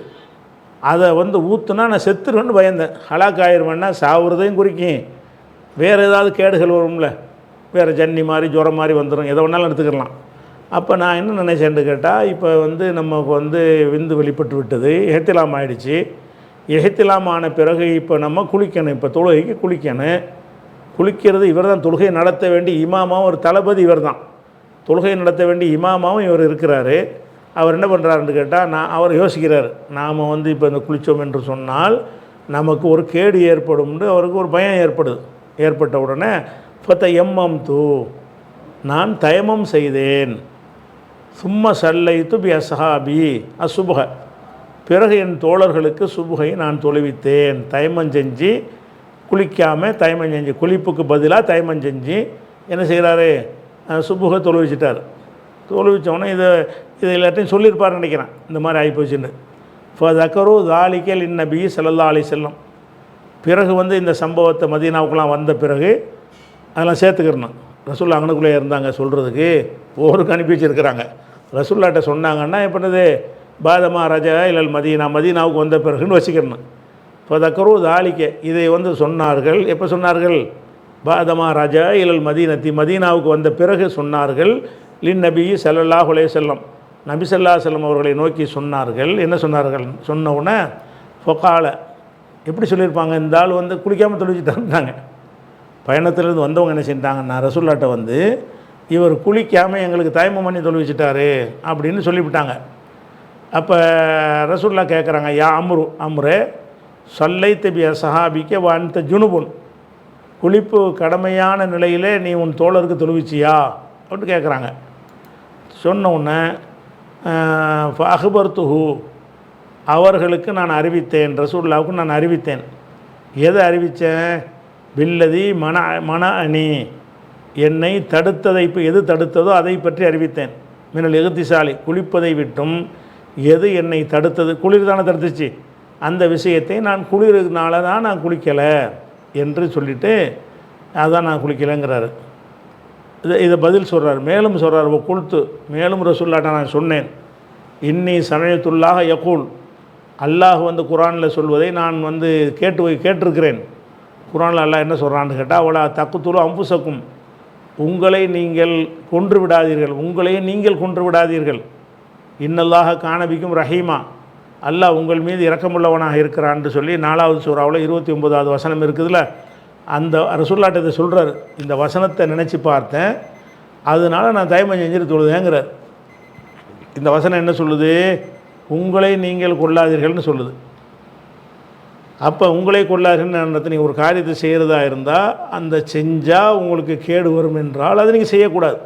அதை வந்து ஊற்றுனா நான் செத்துருவேன்னு பயந்தேன். ஹலாக்காயிருவேன்னா சாவுறதையும் குறிக்கும், வேறு ஏதாவது கேடுகள் வரும்ல, வேறு ஜன்னி மாதிரி ஜுரம் மாதிரி வந்துடும், எதை வேணாலும் எடுத்துக்கலாம். அப்போ நான் என்ன நினைச்சேன்னு கேட்டால், இப்போ வந்து நமக்கு வந்து விந்து வெளிப்பட்டு விட்டது, எஹ்திலாம் ஆகிடுச்சு. எஹ்திலாம் ஆன பிறகு இப்போ நம்ம குளிக்கணும், இப்போ தொழுகைக்கு குளிக்கணும். குளிக்கிறது இவர் தான், தொழுகை நடத்த வேண்டிய இமாமாவும் ஒரு தளபதி இவர் தான். தொழுகை நடத்த வேண்டிய இமாமாவும் இவர் இருக்கிறாரு. அவர் என்ன பண்ணுறாருன்னு கேட்டால், அவர் யோசிக்கிறார், நாம் வந்து இப்போ இந்த குளித்தோம் என்று சொன்னால் நமக்கு ஒரு கேடு ஏற்படும்னு அவருக்கு ஒரு பயம் ஏற்பட்ட உடனே ஃபதயம்மம்து, நான் தயமம் செய்தேன். சும்மா சல்லைத்து பி அஸ்ஹாபி அசுபுக, பிறகு என் தோழர்களுக்கு சுபுகை நான் தொழுவித்தேன். தயமம் செஞ்சு, குளிக்காமல் தயமம் செஞ்சு, குளிப்புக்கு பதிலாக தயமம் செஞ்சு என்ன செய்கிறாரு, சுபுகை தொழுவிச்சிட்டார். தொழுவிச்சோன்னே இதை எல்லாத்தையும் சொல்லியிருப்பார்னு நினைக்கிறேன், இந்த மாதிரி ஆகிப்போச்சுன்னு. ஃபதக்கரு தாலிக்கல் இந்நபி ஸல்லல்லாஹு அலைஹி வஸல்லம், பிறகு வந்து இந்த சம்பவத்தை மதீனாவுக்குலாம் வந்த பிறகு அதெல்லாம் சேர்த்துக்கிறணும். ரசூல்லா அங்கனுக்குள்ளே இருந்தாங்க சொல்கிறதுக்கு, போருக்கு அனுப்பி வச்சுருக்கிறாங்க. ரசூல்லாட்ட சொன்னாங்கன்னா எப்படிது, பாதமா ரஜா இல்லல் மதீனாவுக்கு வந்த பிறகுன்னு வச்சுக்கிறணும். இப்போ தக்கரு தாலிக்க, இதை வந்து சொன்னார்கள். எப்போ சொன்னார்கள், பாதமா ரஜா இல்லல் மதீனாவுக்கு வந்த பிறகு சொன்னார்கள். லின் நபி ஸல்லல்லாஹு அலைஹி வஸல்லம், நபி ஸல்லல்லாஹு அலைஹி வஸல்லம் அவர்களை நோக்கி சொன்னார்கள். என்ன சொன்னார்கள், சொன்ன உடனே ஃபகால, எப்படி சொல்லியிருப்பாங்க, இந்த ஆள் வந்து குளிக்காமல் தொழுவிச்சுட்டாங்க. பயணத்திலேருந்து வந்தவங்க என்ன செஞ்சிட்டாங்கன்னா, ரசூல்லாட்ட வந்து இவர் குளிக்காமல் எங்களுக்கு தயமம் பண்ணி தொழுவிச்சிட்டாரு அப்படின்னு சொல்லிவிட்டாங்க. அப்போ ரசூல்லா கேட்குறாங்க, யா அம்ரே சல்லைத்து பி சஹாபிக்க வான்த ஜுனுபுன், குளிப்பு கடமையான நிலையிலே நீ உன் தோழருக்கு தொழுவிச்சியா அப்படின்னு கேட்குறாங்க. சொன்ன உடனே அஹ்பர்துஹு, அவர்களுக்கு நான் அறிவித்தேன், ரசூலுல்லாவுக்கு நான் அறிவித்தேன். எதை அறிவித்தேன்? பில்லதி மன அணி, என்னை தடுத்ததை, இப்போ எது தடுத்ததோ அதை பற்றி அறிவித்தேன். மின்னல் எகுத்திசாலி, குளிப்பதை விட்டும் எது என்னை தடுத்தது, குளிர் தானே தடுத்துச்சு, அந்த விஷயத்தை நான் குளிர்னால தான் நான் குளிக்கலை என்று சொல்லிவிட்டு அதான் நான் குளிக்கலைங்கிறாரு. இதை பதில் சொல்கிறார். மேலும் சொல்கிறார், குல்த்து, மேலும் ரசூலுல்லாஹ்ட்ட நான் சொன்னேன், இன்னி சமயத்துல்லாஹ யகூல், அல்லாஹ் குரானில் சொல்வதை நான் கேட்டிருக்கிறேன். குரானில் அல்லாஹ் என்ன சொல்கிறான்னு கேட்டால், அவளா தக்குத்துலு அம்புசக்கும், உங்களை நீங்கள் கொன்று விடாதீர்கள், உங்களையே நீங்கள் கொன்று விடாதீர்கள். இன்னல்லாஹ கானபிக்கும் ரஹீமா, அல்லாஹ் உங்கள் மீது இரக்கமுள்ளவனாக இருக்கிறான்னு சொல்லி 4வது சூறாவில் 29வது வசனம் இருக்குதுல்ல, அந்த ரசூலுல்லாஹ்ட்ட இதை சொல்கிறார். இந்த வசனத்தை நினச்சி பார்த்தேன், அதனால் நான் தயமம் செஞ்சுட்டு தொழுதேங்கிறார். இந்த வசனம் என்ன சொல்லுது? உங்களை நீங்கள் கொள்ளாதீர்கள்னு சொல்லுது. அப்போ உங்களை கொள்ளாதீர்கள், நீங்கள் ஒரு காரியத்தை செய்கிறதா இருந்தால் அந்த செஞ்சால் உங்களுக்கு கேடு வரும் என்றால் அதை நீங்கள் செய்யக்கூடாது.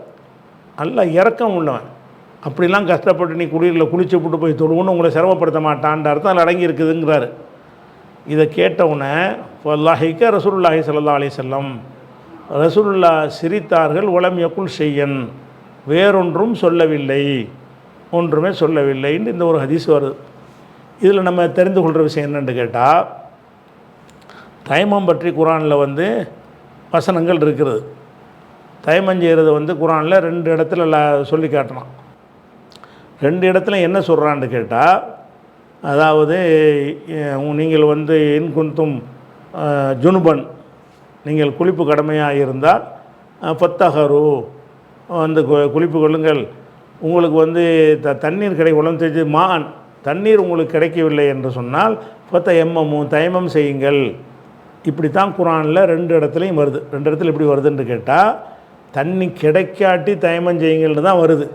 நல்லா இரக்கம் உள்ளவன், அப்படிலாம் கஷ்டப்பட்டு நீ குளிரில் குளிச்சு போட்டு போய் தொழுவுன்னு உங்களை சிரமப்படுத்த மாட்டான்ற அர்த்தம் அதில் அடங்கி இருக்குதுங்கிறாரு. இதை கேட்டவுடனே வல்லாஹிக்க ரசூலுல்லாஹி ஸல்லல்லாஹு அலைஹி வஸல்லம், ரசூலுல்லாஹ் சிரித்தார்கள். உலம் யகுல் ஷையன், வேறொன்றும் சொல்லவில்லை, ஒன்றுமே சொல்லவில்லைன்னு இந்த ஒரு ஹதீஸ் வருது. இதில் நம்ம தெரிந்து கொள்கிற விஷயம் என்னென்னு கேட்டால், தயமம் பற்றி குரானில் வசனங்கள் இருக்கிறது. தயமம் செய்கிறது குரானில் 2 இடத்துல சொல்லி காட்டலாம். 2 இடத்துல என்ன சொல்கிறான்னு கேட்டால், அதாவது நீங்கள் என் குந்தும் ஜுனுபன், நீங்கள் குளிப்பு கடமையாக இருந்தால் ஃபத்தஹரு, குளிப்பு கொள்ளுங்கள். உங்களுக்கு தண்ணீர் உலம் தெரிஞ்சு மான், தண்ணீர் உங்களுக்கு கிடைக்கவில்லை என்று சொன்னால் தயமம் செய்யுங்கள். இப்படி தான் குரானில் 2 இடத்துலையும் வருது. 2 இடத்துல எப்படி வருதுன்னு கேட்டால், தண்ணி கிடைக்காட்டி தயமம் செய்யுங்கள்னு தான் வருது.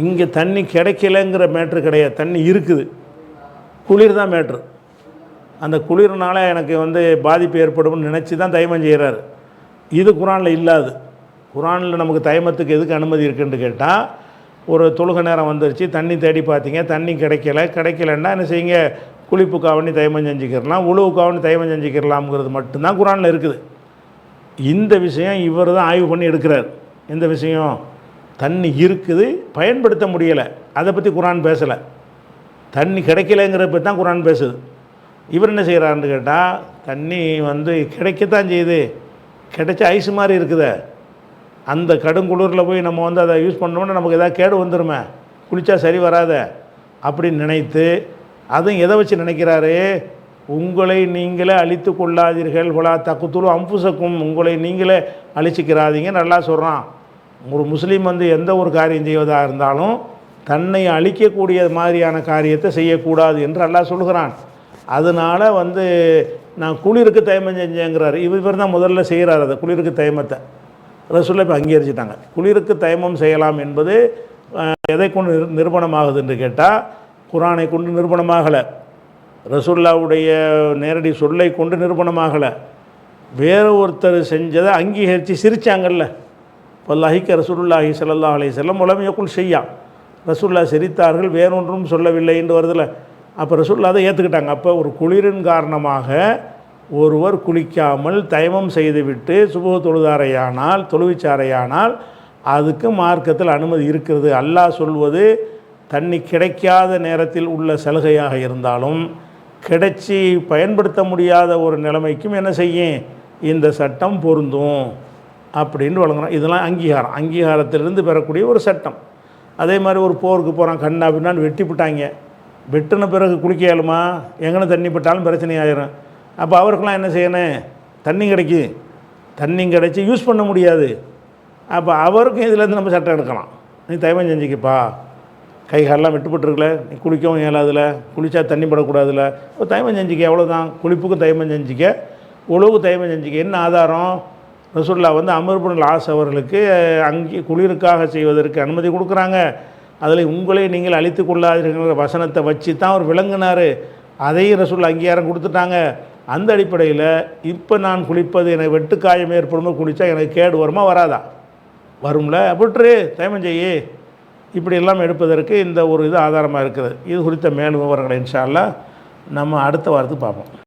இங்கே தண்ணி கிடைக்கலைங்கிற மேட்ரு கிடையாது, தண்ணி இருக்குது, குளிர் தான் மேட்ரு. அந்த குளிர்னால எனக்கு பாதிப்பு ஏற்படும்னு நினச்சி தான் தயமம் செய்கிறாரு. இது குரானில் இல்லாது. குரானில் நமக்கு தயமத்துக்கு எதுக்கு அனுமதி இருக்குன்னு கேட்டால், ஒரு தொழுகை நேரம் வந்துருச்சு, தண்ணி தேடி பார்த்தீங்க, தண்ணி கிடைக்கலன்னா என்ன செய்யுங்க, குளிப்புக்காவணி தயமம் செஞ்சுக்கிறலாம், உழவுக்காவணி தயமம் செஞ்சுக்கிறலாம்ங்கிறது மட்டும்தான் குரானில் இருக்குது. இந்த விஷயம் இவர் தான் ஆய்வு பண்ணி எடுக்கிறார். இந்த விஷயம் தண்ணி இருக்குது, பயன்படுத்த முடியலை, அதை பற்றி குரான் பேசலை. தண்ணி கிடைக்கலைங்கிறத பற்றி தான் குரான் பேசுது. இவர் என்ன செய்கிறாருன்னு கேட்டால், தண்ணி கிடைக்கத்தான் செய்யுது, கிடைச்ச ஐஸ் மாதிரி இருக்குது, அந்த கடுங்குளிரில் போய் நம்ம அதை யூஸ் பண்ணோன்னா நமக்கு எதாவது கேடு வந்துடுமே, குளித்தா சரி வராத அப்படின்னு நினைத்து, அதுவும் எதை வச்சு நினைக்கிறாரு, உங்களை நீங்களே அழித்து கொள்ளாதீர்கள், வலா தக்குத்துலு அம்புசக்கும், உங்களை நீங்களே அழிச்சிக்கிறாதீங்க நல்லா சொல்கிறான். ஒரு முஸ்லீம் எந்த ஒரு காரியம் செய்வதாக இருந்தாலும் தன்னை அழிக்கக்கூடிய மாதிரியான காரியத்தை செய்யக்கூடாது என்று அல்லாஹ் சொல்கிறான். அதனால் நான் குளிருக்கு தயமம் செஞ்சேங்கிறார். இவர் தான் முதல்ல செய்கிறார். அதை குளிருக்கு தயமத்தை ரசூலுல்லாஹ் இப்போ அங்கீகரிச்சிட்டாங்க. குளிருக்கு தயமம் செய்யலாம் என்பது எதை கொண்டு நிரூபணமாகுது என்று கேட்டால், குரானை கொண்டு நிரூபணமாகலை, ரசூலுல்லாஹ்வுடைய நேரடி சொல்லை கொண்டு நிரூபணமாகலை, வேறு ஒருத்தர் செஞ்சதை அங்கீகரித்து சிரித்தாங்கல்ல. வல்லாஹிக்க ரசூலுல்லாஹி ஸல்லல்லாஹு அலைஹி வஸல்லம் உலம் யகுல் ஷையா, ரசூலுல்லாஹ் சிரித்தார்கள், வேறொன்றும் சொல்லவில்லை என்று வருதில்ல. அப்போ ரசூலுல்லாஹ் அதை ஏற்றுக்கிட்டாங்க. அப்போ ஒரு குளிரின் காரணமாக ஒருவர் குளிக்காமல் தயமம் செய்துவிட்டு சுபஹ் தொழுவிச்சாரையானால் அதுக்கு மார்க்கத்தில் அனுமதி இருக்கிறது. அல்லாஹ் சொல்வது தண்ணி கிடைக்காத நேரத்தில் உள்ள சலுகையாக இருந்தாலும் கிடைச்சி பயன்படுத்த முடியாத ஒரு நிலைமைக்கும் என்ன செய்யும், இந்த சட்டம் பொருந்தும் அப்படின்னு வழங்குறோம். இதெல்லாம் அங்கீகாரத்திலிருந்து பெறக்கூடிய ஒரு சட்டம். அதே மாதிரி ஒரு போருக்கு போகிறான், கண்ணா பின்னான்னு வெட்டிவிட்டாங்க, வெட்டின பிறகு குளிக்க இயலுமா, எங்கன்னு தண்ணி பட்டாலும் பிரச்சனை ஆயிரும். அப்போ அவருக்கெல்லாம் என்ன செய்யணும், தண்ணி கிடைச்சி யூஸ் பண்ண முடியாது. அப்போ அவருக்கும் இதுலேருந்து நம்ம சட்டம் எடுக்கலாம். நீ தயமம் செஞ்சுக்கப்பா, கை காலெலாம் விட்டுப்பட்டுருக்கல, நீ குளிக்கவும் இயலாதுல, குளித்தா தண்ணி படக்கூடாதுல, இப்போ தயமம் செஞ்சுக்க, எவ்வளோதான். குளிப்புக்கும் தயமம் செஞ்சுக்க, உழவு தயமம் செஞ்சுக்க. என்ன ஆதாரம்? ரசூலுல்லாஹ் அம்ர் இப்னு ஆஸ் அவர்களுக்கு அங்கே குளிருக்காக செய்வதற்கு அனுமதி கொடுக்குறாங்க. அதில் உங்களை நீங்கள் அழித்து கொள்ளாதீர்கள் வசனத்தை வச்சு தான் அவர் விளங்கினார். அதையும் ரசூலுல்லாஹ் அங்கீகாரம் கொடுத்துட்டாங்க. அந்த அடிப்படையில் இப்போ நான் குளிப்பது எனக்கு வெட்டுக்காயம் ஏற்படும்போது குளித்தா எனக்கு கேடு வருமா வராதா? வரும்ல. விட்டுரு, தயமம் செய்யி, இப்படி எல்லாம் எடுப்பதற்கு இந்த ஒரு இது ஆதாரமாக இருக்குது. இது குறித்த மேலும் விவரங்களை இன்ஷா அல்லாஹ் நம்ம அடுத்த வாரத்துக்கு பார்ப்போம்.